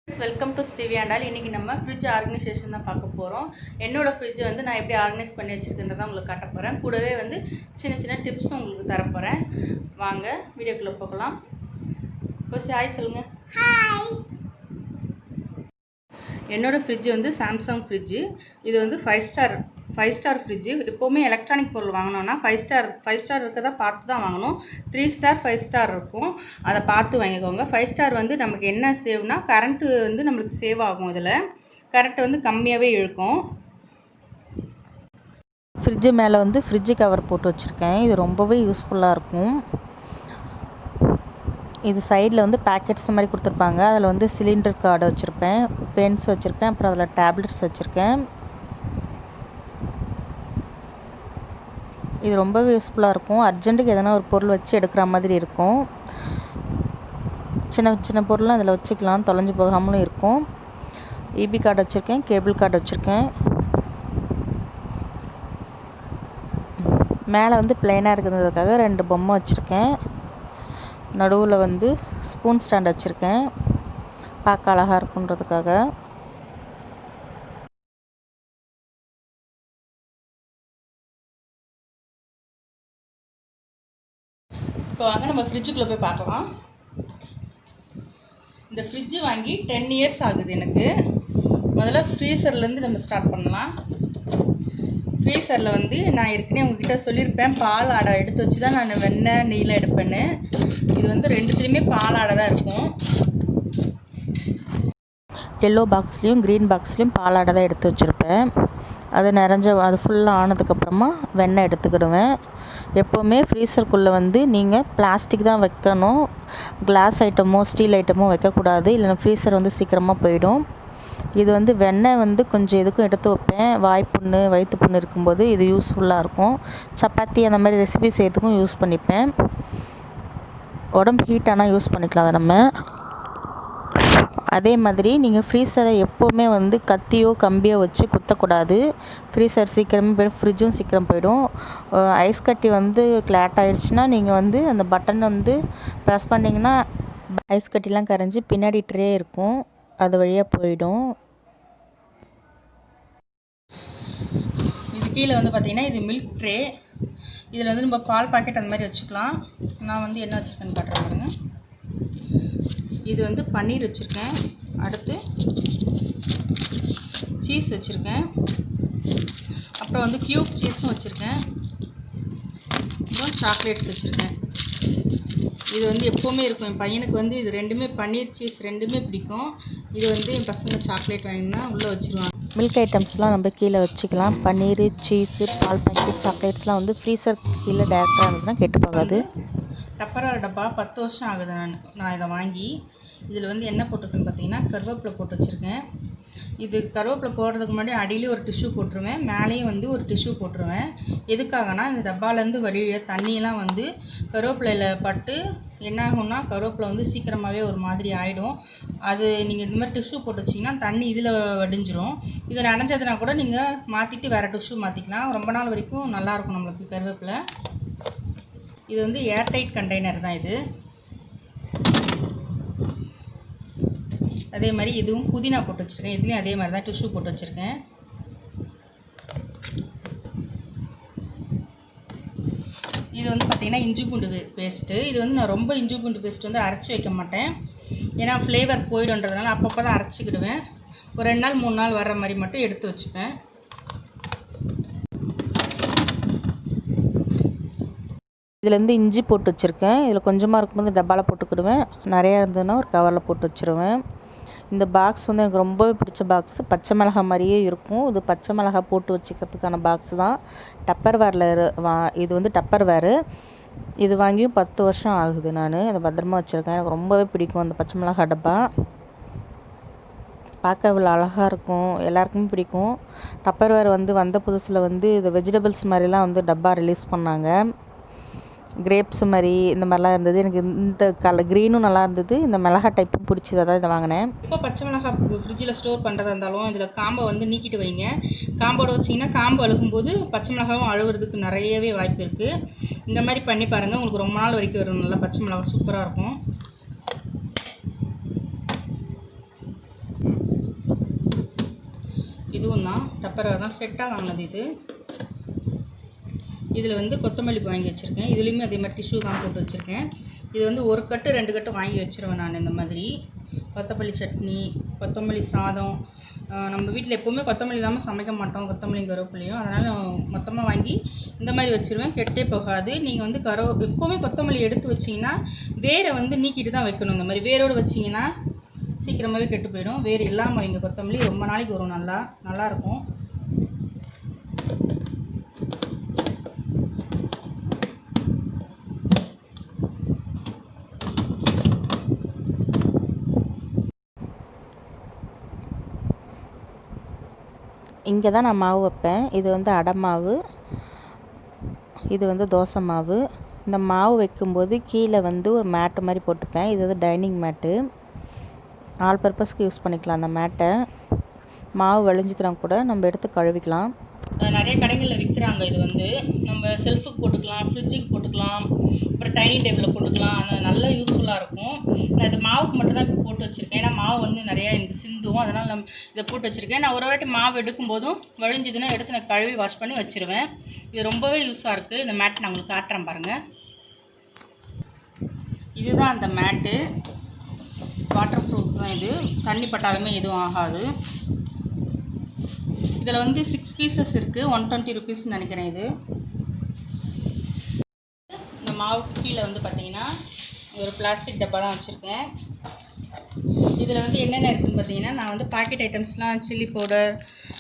Welcome to Srivi ஆண்டால். இன்றைக்கி நம்ம fridge organisation தான் பார்க்க போகிறோம். என்னோடய ஃப்ரிட்ஜ் வந்து நான் எப்படி ஆர்கனைஸ் பண்ணி வச்சுருக்கேன்றதான் உங்களுக்கு காட்ட போகிறேன். கூடவே வந்து சின்ன சின்ன டிப்ஸும் உங்களுக்கு தரப்போகிறேன். வாங்க வீடியோக்குள்ளே போகலாம். கோசி ஹாய் சொல்லுங்கள். ஹாய். என்னோடய ஃப்ரிட்ஜ் வந்து சாம்சங் ஃப்ரிட்ஜு. இது வந்து ஃபைவ் ஸ்டார் ஃப்ரிட்ஜு. எப்போவுமே எலக்ட்ரானிக் பொருள் வாங்கினோன்னா ஃபைவ் ஸ்டார் இருக்கதா பார்த்து தான் வாங்கணும். 3 ஸ்டார் 5 ஸ்டார் இருக்கும், அதை பார்த்து வாங்கிக்கோங்க. 5 ஸ்டார் வந்து நமக்கு என்ன சேவ்னா கரண்ட்டு வந்து நம்மளுக்கு சேவ் ஆகும். இதில் கரண்ட்டு வந்து கம்மியாகவே இழுக்கும். ஃப்ரிட்ஜு மேலே வந்து ஃப்ரிட்ஜு கவர் போட்டு வச்சுருக்கேன். இது ரொம்பவே யூஸ்ஃபுல்லாக இருக்கும். இது சைடில் வந்து பேக்கெட்ஸ் மாதிரி கொடுத்துருப்பாங்க. அதில் வந்து சிலிண்டர் கார்டு வச்சுருப்பேன், பென்ஸ் வச்சுருப்பேன், அப்புறம் அதில் டேப்லெட்ஸ் வச்சுருக்கேன். இது ரொம்பவே யூஸ்ஃபுல்லாக இருக்கும். அர்ஜென்ட்டுக்கு எதனா ஒரு பொருள் வச்சு எடுக்கிற மாதிரி இருக்கும். சின்ன சின்ன பொருள்லாம் அதில் வச்சுக்கலாம், தொலைஞ்சு போகாமலும் இருக்கும். இபி கார்டு வச்சுருக்கேன், கேபிள் கார்டு வச்சுருக்கேன். மேலே வந்து பிளெயினாக இருக்கிறதுக்காக 2 பொம்மை வச்சுருக்கேன். நடுவில் வந்து ஸ்பூன் ஸ்டாண்ட் வச்சுருக்கேன், பார்க்க அழகாக இருக்குன்றதுக்காக. இப்போ வாங்க நம்ம ஃப்ரிட்ஜுக்குள்ளே போய் பார்க்கலாம். இந்த ஃப்ரிட்ஜு வாங்கி 10 இயர்ஸ் ஆகுது எனக்கு. முதல்ல ஃப்ரீசர்லேருந்து நம்ம ஸ்டார்ட் பண்ணலாம். ஃப்ரீசரில் வந்து நான் ஏற்கனவே உங்ககிட்ட சொல்லியிருப்பேன், பால் ஆடை எடுத்து வச்சு தான் நான் வெண்ணெய் நெய்யில் எடுப்பேன்னு. இது வந்து 2துலேயுமே பால் ஆடை தான் இருக்கும். எல்லோ பாக்ஸ்லேயும் க்ரீன் பாக்ஸ்லேயும் பால் ஆடை தான் எடுத்து வச்சுருப்பேன். அது ஃபுல்லாக ஆனதுக்கப்புறமா வெண்ணெய் எடுத்துக்கிடுவேன். எப்போவுமே ஃப்ரீசருக்குள்ளே வந்து நீங்கள் பிளாஸ்டிக் தான் வைக்கணும், கிளாஸ் ஐட்டமோ ஸ்டீல் ஐட்டமோ வைக்கக்கூடாது, இல்லைன்னா ஃப்ரீசர் வந்து சீக்கிரமாக போயிடும். இது வந்து வெண்ணெய் வந்து கொஞ்சம் எதுக்கும் எடுத்து வைப்பேன். வாய்ப்புண்ணு வயிற்று புண்ணு இருக்கும்போது இது யூஸ்ஃபுல்லாக இருக்கும். சப்பாத்தி அந்த மாதிரி ரெசிபி செய்கிறதுக்கும் யூஸ் பண்ணிப்பேன். உடம்பு ஹீட் ஆனால் யூஸ் பண்ணிக்கலாம் அதை நம்ம. அதே மாதிரி நீங்கள் ஃப்ரீசரை எப்போவுமே வந்து கத்தியோ கம்பியோ வச்சு குத்தக்கூடாது. ஃப்ரீசர் சீக்கிரமே போய்டும், ஃப்ரிட்ஜும் சீக்கிரம் போயிடும். ஐஸ் கட்டி வந்து கிளாட் ஆகிடுச்சுன்னா நீங்கள் வந்து அந்த பட்டன் வந்து ப்ரெஸ் பண்ணிங்கன்னா ஐஸ் கட்டிலாம் கரைஞ்சி பின்னாடி ட்ரே இருக்கும், அது வழியாக போயிடும். இது கீழே வந்து பார்த்திங்கன்னா இது மில்க் ட்ரே. இதில் வந்து நம்ம பால் பாக்கெட் அந்த மாதிரி வச்சுக்கலாம். நான் வந்து என்ன வச்சுருக்கேன்னு காட்டுறேன் பாருங்க. இது வந்து பன்னீர் வச்சுருக்கேன், அடுத்து சீஸ் வச்சுருக்கேன், அப்புறம் வந்து க்யூப் சீஸும் வச்சுருக்கேன், அப்புறம் சாக்லேட்ஸ் வச்சுருக்கேன். இது வந்து எப்போவுமே இருக்கும். என் பையனுக்கு வந்து இது 2மே பன்னீர் சீஸ் 2மே பிடிக்கும். இது வந்து என் பசங்க சாக்லேட் வாங்கினா உள்ளே வச்சுருவாங்க. மில்க் ஐட்டம்ஸ்லாம் நம்ம கீழே வச்சுக்கலாம். பன்னீர், சீஸு, பால் பாக்கெட், சாக்லேட்ஸ்லாம் வந்து ஃப்ரீசர் கீழே டேரெக்டாக இருந்ததுன்னா கெட்டு போகாது. டப்பர் டப்பா 10 வருஷம் ஆகுது நான் இதை வாங்கி. இதில் வந்து என்ன போட்டிருக்கேன்னு பார்த்தீங்கன்னா கருவேப்பிலை போட்டு வச்சுருக்கேன். இது கருவேப்பிலை போடுறதுக்கு முன்னாடி அடியிலே ஒரு டிஷ்யூ போட்டுருவேன், மேலேயும் வந்து ஒரு டிஷ்யூ போட்டுருவேன். எதுக்காகனா இந்த டப்பாலேருந்து வடிகிற தண்ணியெல்லாம் வந்து கருவேப்பிலையில் பட்டு என்ன ஆகும்னா கருவேப்பிலை வந்து சீக்கிரமாகவே ஒரு மாதிரி ஆகிடும். அது நீங்கள் இந்த மாதிரி டிஷ்யூ போட்டு வச்சிங்கன்னா தண்ணி இதில் வடிஞ்சிரும். இதை நனைஞ்சதுனா கூட நீங்கள் மாற்றிட்டு வேறு டிஷ்யூ மாற்றிக்கலாம். ரொம்ப நாள் வரைக்கும் நல்லாயிருக்கும் நம்மளுக்கு கருவேப்பிலை. இது வந்து ஏர்டைட் கண்டெய்னர் தான் இது. அதே மாதிரி இதுவும் புதினா போட்டு வச்சுருக்கேன். இதுலேயும் அதே மாதிரி தான் டிஷ்யூ போட்டு வச்சுருக்கேன். இது வந்து பார்த்திங்கன்னா இஞ்சி பூண்டு பேஸ்ட்டு. இது வந்து நான் ரொம்ப இஞ்சி பூண்டு பேஸ்ட்டு வந்து அரைச்சி வைக்க மாட்டேன், ஏன்னா ஃப்ளேவர் போய்டுன்றதுனால அப்பப்போ தான் அரைச்சிக்கிடுவேன். ஒரு 2 நாள் 3 நாள் வர்ற மாதிரி மட்டும் எடுத்து வச்சுப்பேன். இதுலேருந்து இஞ்சி போட்டு வச்சுருக்கேன். இதில் கொஞ்சமாக இருக்கும்போது டப்பாவில் போட்டுக்கிடுவேன், நிறையா இருந்ததுன்னா ஒரு கவரில் போட்டு வச்சுருவேன். இந்த பாக்ஸ் வந்து எனக்கு ரொம்பவே பிடிச்ச பாக்ஸு. பச்சை மிளகாய் மாதிரியே இருக்கும். இது பச்சை மிளகாய் போட்டு வச்சுக்கிறதுக்கான பாக்ஸ் தான். டப்பர் வேரில் இது வந்து டப்பர் வேரு. இது வாங்கியும் 10 வருஷம் ஆகுது. நான் அதை பத்திரமா வச்சுருக்கேன். எனக்கு ரொம்பவே பிடிக்கும் அந்த பச்சை மிளகாய் டப்பா. பார்க்க இவ்வளோ அழகாக இருக்கும், எல்லாருக்குமே பிடிக்கும். டப்பர் வேர் வந்து வந்த புதுசில் வந்து இது வெஜிடபிள்ஸ் மாதிரிலாம் வந்து டப்பா ரிலீஸ் பண்ணாங்க. கிரேப்ஸ் மாதிரி இந்த மாதிரிலாம் இருந்தது. எனக்கு இந்த க்ரீனும் நல்லா இருந்தது, இந்த மிளகா டைப்பும் பிடிச்சதை தான் இதை வாங்கினேன். இப்போ பச்சை மிளகாய் ஃப்ரிட்ஜில் ஸ்டோர் பண்ணுறதா இருந்தாலும் இதில் காம்பை வந்து நீக்கிட்டு வைங்க. காம்போட வச்சிங்கன்னா காம்பு அழுகும்போது பச்சை மிளகாவும் அழுகுறதுக்கு நிறையவே வாய்ப்பு இருக்குது. இந்த மாதிரி பண்ணி பாருங்கள், உங்களுக்கு ரொம்ப நாள் வரைக்கும் வரும். நல்லா பச்சை மிளகாய் சூப்பராக இருக்கும். இதுவும் தான் டப்பர்வேர் தான், செட்டாக வாங்கினது இது. இதில் வந்து கொத்தமல்லி வாங்கி வச்சுருக்கேன். இதுலேயுமே அதே மாதிரி டிஷ்யூ தான் போட்டு வச்சுருக்கேன். இது வந்து 1 கட்டு 2 கட்டு வாங்கி வச்சுருவேன் நான். இந்த மாதிரி கொத்தமல்லி சட்னி, கொத்தமல்லி சாதம். நம்ம வீட்டில் எப்போவுமே கொத்தமல்லி இல்லாமல் சமைக்க மாட்டோம், கொத்தமல்லியும் கருவேப்பிலையும். அதனால் மொத்தமாக வாங்கி இந்த மாதிரி வச்சுருவேன், கெட்டே போகாது. நீங்கள் வந்து எப்போவுமே கொத்தமல்லி எடுத்து வச்சிங்கன்னா வேரை வந்து நீக்கிட்டு தான் வைக்கணும். இந்த மாதிரி வேரோடு வச்சிங்கன்னா சீக்கிரமாகவே கெட்டு போயிடும். வேறு இல்லாமல் வைங்க, கொத்தமல்லி ரொம்ப நாளைக்கு வரும், நல்லாயிருக்கும். இங்கே தான் நான் மாவு வைப்பேன். இது வந்து அடை மாவு, இது வந்து தோசை மாவு. இந்த மாவு வைக்கும்போது கீழே வந்து ஒரு மேட்டு மாதிரி போட்டுப்பேன். இது வந்து டைனிங் மேட்டு, ஆல் பர்பஸ்க்கு யூஸ் பண்ணிக்கலாம். அந்த மேட்டை மாவு வழிஞ்சிதுனா கூட நம்ம எடுத்து கழுவிக்கலாம். நிறைய கடைகளில் விற்கிறாங்க. இது வந்து நம்ம செல்ஃபுக்கு போட்டுக்கலாம், ஃப்ரிட்ஜுக்கு போட்டுக்கலாம், அப்புறம் டைனிங் டேபிளில் போட்டுக்கலாம். அது நல்லா யூஸ்ஃபுல்லாக இருக்கும். நான் இது மாவுக்கு மட்டும் தான் இப்போ போட்டு வச்சுருக்கேன். ஏன்னா மாவு வந்து நிறையா எனக்கு சிந்தும், அதனால் நம்ம இதை போட்டு வச்சுருக்கேன். நான் ஒரு வாட்டி மாவு எடுக்கும்போதும் வழிஞ்சுதுன்னா எடுத்து நான் கழுவி வாஷ் பண்ணி வச்சுருவேன். இது ரொம்பவே யூஸாக இருக்குது. இந்த மேட் நான் உங்களுக்கு காட்டுறேன் பாருங்கள். இதுதான் அந்த மேட்டு, வாட்டர் ப்ரூஃப் தான் இது. தண்ணி பட்டாலுமே எதுவும் ஆகாது. இதில் வந்து 6 பீசஸ் இருக்குது, 120 ருபீஸ்ன்னு நினைக்கிறேன். இது இந்த மாவுக்கு கீழே வந்து பார்த்தீங்கன்னா ஒரு பிளாஸ்டிக் டப்பா தான் வச்சுருக்கேன். இதில் வந்து என்னென்ன இருக்குதுன்னு பார்த்தீங்கன்னா, நான் வந்து பாக்கெட் ஐட்டம்ஸ்லாம் சில்லி பவுடர்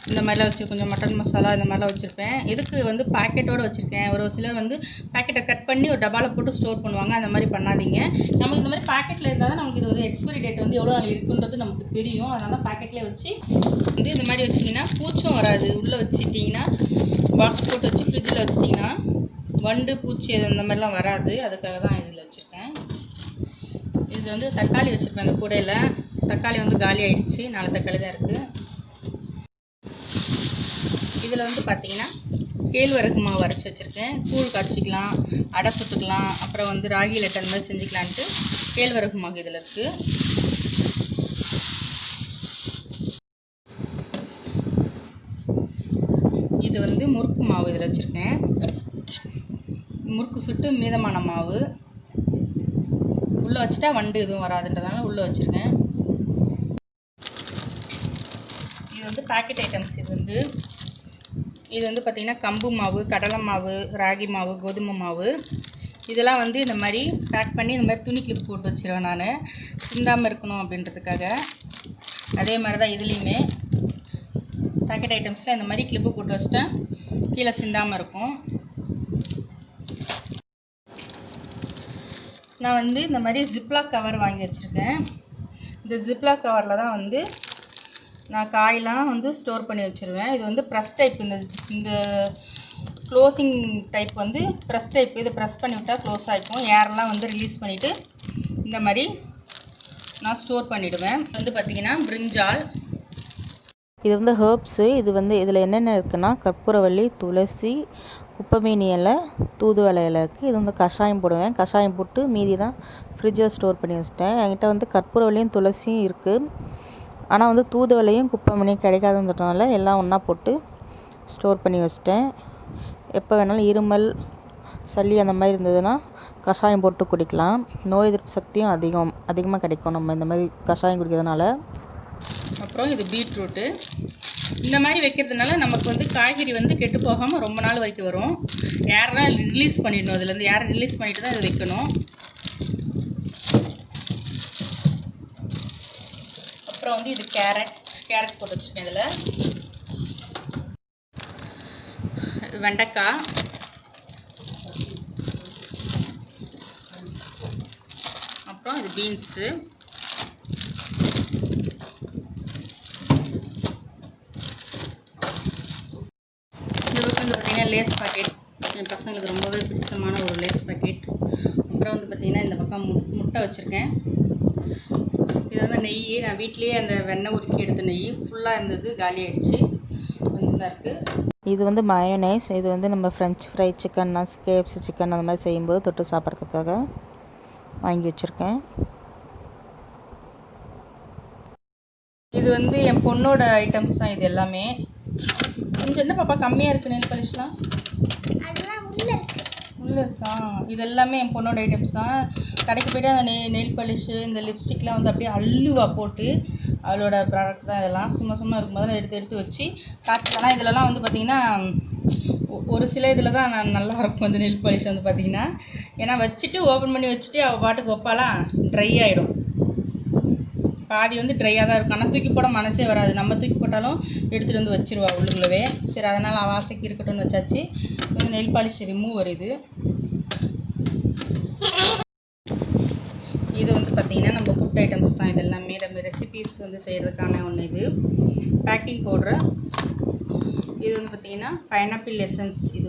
இந்த மாதிரிலாம் வச்சுருக்கேன், கொஞ்சம் மட்டன் மசாலா இந்த மாதிரிலாம் வச்சுருப்பேன். எதுக்கு வந்து பாக்கெட்டோடு வச்சுருக்கேன், ஒரு சிலர் வந்து பாக்கெட்டை கட் பண்ணி ஒரு டப்பாவில் போட்டு ஸ்டோர் பண்ணுவாங்க. அந்த மாதிரி பண்ணாதீங்க. நமக்கு இந்த மாதிரி பாக்கெட்டில் இருந்தால் தான் நமக்கு இது வந்து எக்ஸ்பைரி டேட் வந்து எவ்வளோ நாள் இருக்குன்றது நமக்கு தெரியும். அதனால தான் பாக்கெட்லேயே வச்சு வந்து இந்த மாதிரி வச்சிங்கன்னா பூச்சும் வராது. உள்ளே வச்சுட்டிங்கன்னா பாக்ஸ் போட்டு வச்சு ஃப்ரிட்ஜில் வச்சுட்டிங்கன்னா வண்டு பூச்சி அந்த மாதிரிலாம் வராது. அதுக்காக தான் இதில் வச்சுருக்கேன். இது வந்து தக்காளி வச்சுருப்பேன். அந்த கூடையில் தக்காளி வந்து காலி ஆகிடுச்சு, 4 தக்காளி தான் இருக்குது. இதில் வந்து பார்த்திங்கன்னா கேழ்வரகு மாவு அரைச்சி வச்சுருக்கேன். கூழ் காய்ச்சிக்கலாம், அடை சுட்டுக்கலாம், அப்புறம் வந்து ராகி லட்டு அந்த மாதிரி செஞ்சுக்கலான்ட்டு கேழ்வரகு மாவு இதில் இருக்குது. இது வந்து முறுக்கு மாவு இதில் வச்சுருக்கேன். முறுக்கு சுட்டு மீதமான மாவு உள்ளே வச்சுட்டா வண்டு எதுவும் வராதுன்றதுனால உள்ளே வச்சுருக்கேன். இது வந்து பேக்கெட் ஐட்டம்ஸ். இது வந்து பார்த்திங்கன்னா கம்பு மாவு, கடலை மாவு, ராகி மாவு, கோதுமை மாவு இதெல்லாம் வந்து இந்த மாதிரி பேக் பண்ணி இந்த மாதிரி துணி கிளிப் போட்டு வச்சுருவேன் நான், சிந்தாமல் இருக்கணும் அப்படின்றதுக்காக. அதே மாதிரி தான் இதுலேயுமே பேக்கெட் ஐட்டம்ஸில் இந்த மாதிரி கிளிப்பு போட்டு வச்சுட்டா கீழே சிந்தாமல் இருக்கும். நான் வந்து இந்த மாதிரி ஜிப்லாக் கவர் வாங்கி வச்சுருக்கேன். இந்த ஜிப்லாக் கவரில் தான் வந்து நான் காயெலாம் வந்து ஸ்டோர் பண்ணி வச்சுருவேன். இது வந்து ப்ரெஸ் டைப். இந்த க்ளோசிங் டைப் வந்து ப்ரெஸ் டைப். இதை ப்ரெஸ் பண்ணி விட்டால் க்ளோஸ் ஆகிக்கும். ஏரெல்லாம் வந்து ரிலீஸ் பண்ணிவிட்டு இந்த மாதிரி நான் ஸ்டோர் பண்ணிவிடுவேன். வந்து பார்த்திங்கன்னா பிரிஞ்சால், இது வந்து ஹர்ப்ஸு. இது வந்து இதில் என்னென்ன இருக்குன்னா கற்பூரவள்ளி, துளசி, குப்பைமேனி இலை, தூதுவளை இலை இருக்குது. இது வந்து கஷாயம் போடுவேன். கஷாயம் போட்டு மீதி தான் ஃப்ரிட்ஜில் ஸ்டோர் பண்ணி வச்சிட்டேன். என்கிட்ட வந்து கற்பூரவள்ளியும் துளசியும் இருக்குது. ஆனால் வந்து தூதுவளையும் குப்பைமேனியும் கிடைக்காதுன்றதுனால எல்லாம் ஒன்றா போட்டு ஸ்டோர் பண்ணி வச்சிட்டேன். எப்போ வேணாலும் இருமல், சளி அந்த மாதிரி இருந்ததுன்னா கஷாயம் போட்டு குடிக்கலாம். நோய் எதிர்ப்பு சக்தியும் அதிகமாக கிடைக்கும் நம்ம இந்த மாதிரி கஷாயம் குடிக்கிறதுனால. அப்புறம் இது பீட்ரூட்டு. இந்த மாதிரி வைக்கிறதுனால நமக்கு வந்து காய்கறி வந்து கெட்டு போகாமல் ரொம்ப நாள் வரைக்கும் வரும். ஏரெல்லாம் ரிலீஸ் பண்ணிடணும். அதுலேருந்து ஏரை ரிலீஸ் பண்ணிட்டு தான் இது வைக்கணும். அப்புறம் வந்து இது கேரட் போட்டு வச்சுருக்கேன். இதில் வெண்டைக்காய், அப்புறம் இது பீன்ஸு, பார்த்திங்கன்னா லேஸ் பாக்கெட். என் பசங்களுக்கு ரொம்பவே பிடிச்சமான ஒரு லேஸ் பாக்கெட். அப்புறம் வந்து பார்த்திங்கன்னா இந்த பக்கம் முட்டை வச்சுருக்கேன். இது வந்து நெய். நான் வீட்லேயே அந்த வெண்ணெய் உருக்கி எடுத்த நெய் ஃபுல்லாக இருந்தது, காலி ஆகிடுச்சு, கொஞ்சம் தான் இருக்குது. இது வந்து மயோனைஸ். இது வந்து நம்ம French fry chicken, KFC chicken அந்த மாதிரி செய்யும்போது தொட்டு சாப்பிட்றதுக்காக வாங்கி வச்சுருக்கேன். இது வந்து என் பொண்ணோட ஐட்டம்ஸ் தான் இது எல்லாமே. இங்கே என்ன பாப்பா கம்மியாக இருக்குது நெயில் பாலிஷ்லாம்? உள்ளே இருக்கா? இது எல்லாமே என் பொண்ணோட ஐட்டம்ஸ் தான். கடைக்கு போய்ட்டு அந்த நெயில் பாலிஷு இந்த லிப்ஸ்டிக்லாம் வந்து அப்படியே அள்ளுவா போட்டு அவளோட ப்ராடக்ட் தான் இதெல்லாம். சும்மா இருக்கும்போது எடுத்து வச்சு காற்று. ஆனால் இதிலலாம் வந்து பார்த்திங்கன்னா ஒரு சில இதில் தான் நல்லா இருக்கும் அந்த நெயில் பாலிஷ் வந்து பார்த்திங்கன்னா. ஏன்னா வச்சுட்டு ஓப்பன் பண்ணி வச்சுட்டு அவள் பாட்டுக்கு வைப்பாலாம், ட்ரை ஆகிடும். பாதி வந்து ட்ரையாக தான் இருக்கும். ஆனால் தூக்கி போட மனசே வராது. நம்ம தூக்கி போட்டாலும் எடுத்துகிட்டு வந்து வச்சிருவா உள்ளுக்குள்ளவே. சரி, அதனால் அவள் ஆசைக்கு இருக்கட்டும்னு வச்சாச்சு. இது நெயில் பாலிஷ் ரிமூவர். இது வந்து பார்த்திங்கன்னா நம்ம ஃபுட் ஐட்டம்ஸ் தான். இது எல்லாமே நம்ம ரெசிபீஸ் வந்து செய்கிறதுக்கான ஒன்று. இது பேக்கிங் பவுட்ரு. இது வந்து பார்த்திங்கன்னா பைனாப்பிள் எசன்ஸ். இது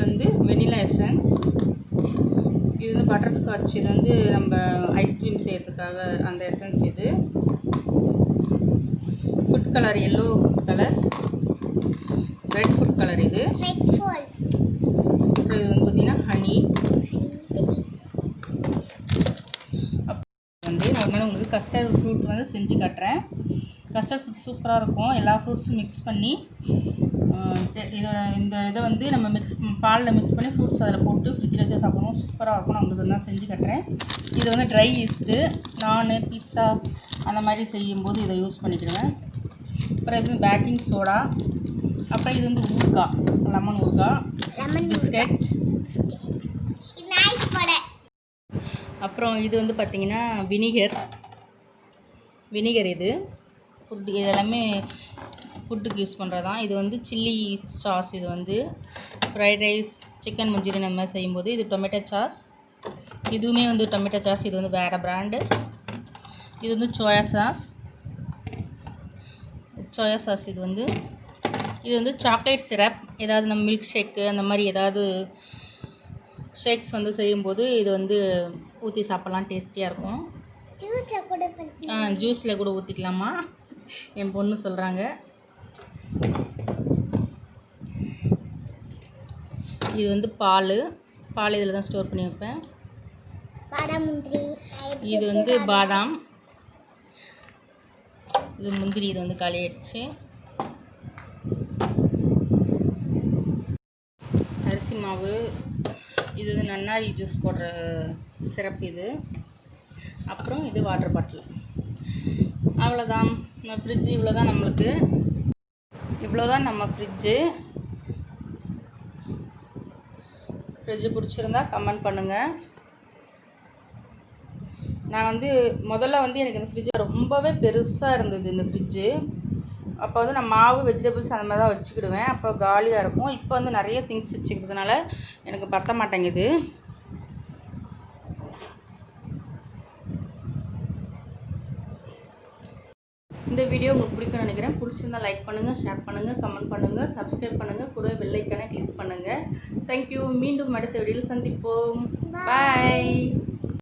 வந்து வெனிலா எசன்ஸ். இது வந்து பட்டர்ஸ்காட்ச். இது வந்து நம்ம ஐஸ்கிரீம் செய்கிறதுக்காக அந்த எசன்ஸ். இது food colour, yellow food colour, red food colour. இது அப்புறம் இது வந்து பார்த்திங்கன்னா ஹனி. வந்து நான் ஒரு நாள் உங்களுக்கு கஸ்டர்ட் ஃப்ரூட் வந்து செஞ்சு காட்டுறேன். கஸ்டர்ட் ஃப்ரூட் சூப்பராக இருக்கும். எல்லா ஃப்ரூட்ஸும் மிக்ஸ் பண்ணி இதை வந்து நம்ம பாலில் மிக்ஸ் பண்ணி ஃப்ரூட்ஸ் அதில் போட்டு ஃப்ரிட்ஜில் வச்சு சாப்பிடுவோம். சூப்பராக இருக்கும். நான் உங்களுக்கு தான் செஞ்சு காட்டுறேன். இது வந்து ட்ரை ஈஸ்ட்டு. நான் பீட்சா அந்த மாதிரி செய்யும்போது இதை யூஸ் பண்ணிக்கிடுவேன். அப்புறம் இது வந்து பேக்கிங் சோடா. அப்புறம் இது வந்து ஊறுகாய், லெமன் ஊறுகாய், பிஸ்கட். அப்புறம் இது வந்து பார்த்திங்கன்னா வினிகர். இது ஃபுட்டு, இது எல்லாமே ஃபுட்டுக்கு யூஸ் பண்ணுறது தான். இது வந்து சில்லி சாஸ். இது வந்து ஃப்ரைட் ரைஸ், சிக்கன் மஞ்சூரியன் அந்த மாதிரி செய்யும்போது. இது டொமேட்டோ சாஸ். இதுவுமே வந்து டொமேட்டோ சாஸ். இது வந்து வேறு பிராண்டு. இது வந்து சோயா சாஸ். இது வந்து சாக்லேட் சிரப். ஏதாவது நம்ம மில்க் ஷேக்கு அந்த மாதிரி ஏதாவது ஷேக்ஸ் வந்து செய்யும்போது இது வந்து ஊற்றி சாப்பிட்லாம், டேஸ்டியாக இருக்கும். ஜூஸில் கூட ஊற்றிக்கலாமா என் பொண்ணு சொல்கிறாங்க. இது வந்து பால் இதில் தான் ஸ்டோர் பண்ணி வைப்பேன். இது வந்து பாதாம், இது முந்திரி. இது வந்து காலி ஆயிடுச்சு. அரிசி மாவு. இது வந்து நன்னாரி ஜூஸ் போடுற சிரப். இது அப்புறம் இது வாட்டர் பாட்டில். அவ்வளோதான். ஃப்ரிட்ஜு இவ்வளோதான். நம்மளுக்கு இவ்வளோதான் நம்ம ஃப்ரிட்ஜு பிடிச்சிருந்தா கமெண்ட் பண்ணுங்கள். நான் வந்து முதல்ல வந்து எனக்கு இந்த ஃப்ரிட்ஜு ரொம்பவே பெருசாக இருந்தது. இந்த ஃப்ரிட்ஜு அப்போ வந்து நான் மாவு, வெஜிடபிள்ஸ் அந்த மாதிரி தான் வச்சுக்கிடுவேன். அப்போ காலியாக இருக்கும். இப்போ வந்து நிறைய திங்ஸ் வச்சுக்கிறதுனால எனக்கு பத்த மாட்டேங்குது. இந்த வீடியோ உங்களுக்கு பிடிக்கும்னு நினைக்கிறேன். பிடிச்சிருந்தா லைக் பண்ணுங்கள், ஷேர் பண்ணுங்கள், கமெண்ட் பண்ணுங்கள், சப்ஸ்கிரைப் பண்ணுங்கள், கூட பெல் ஐக்கானை கிளிக் பண்ணுங்கள். தேங்க்யூ. மீண்டும் அடுத்த வீடியோவில் சந்திப்போம். பாய்.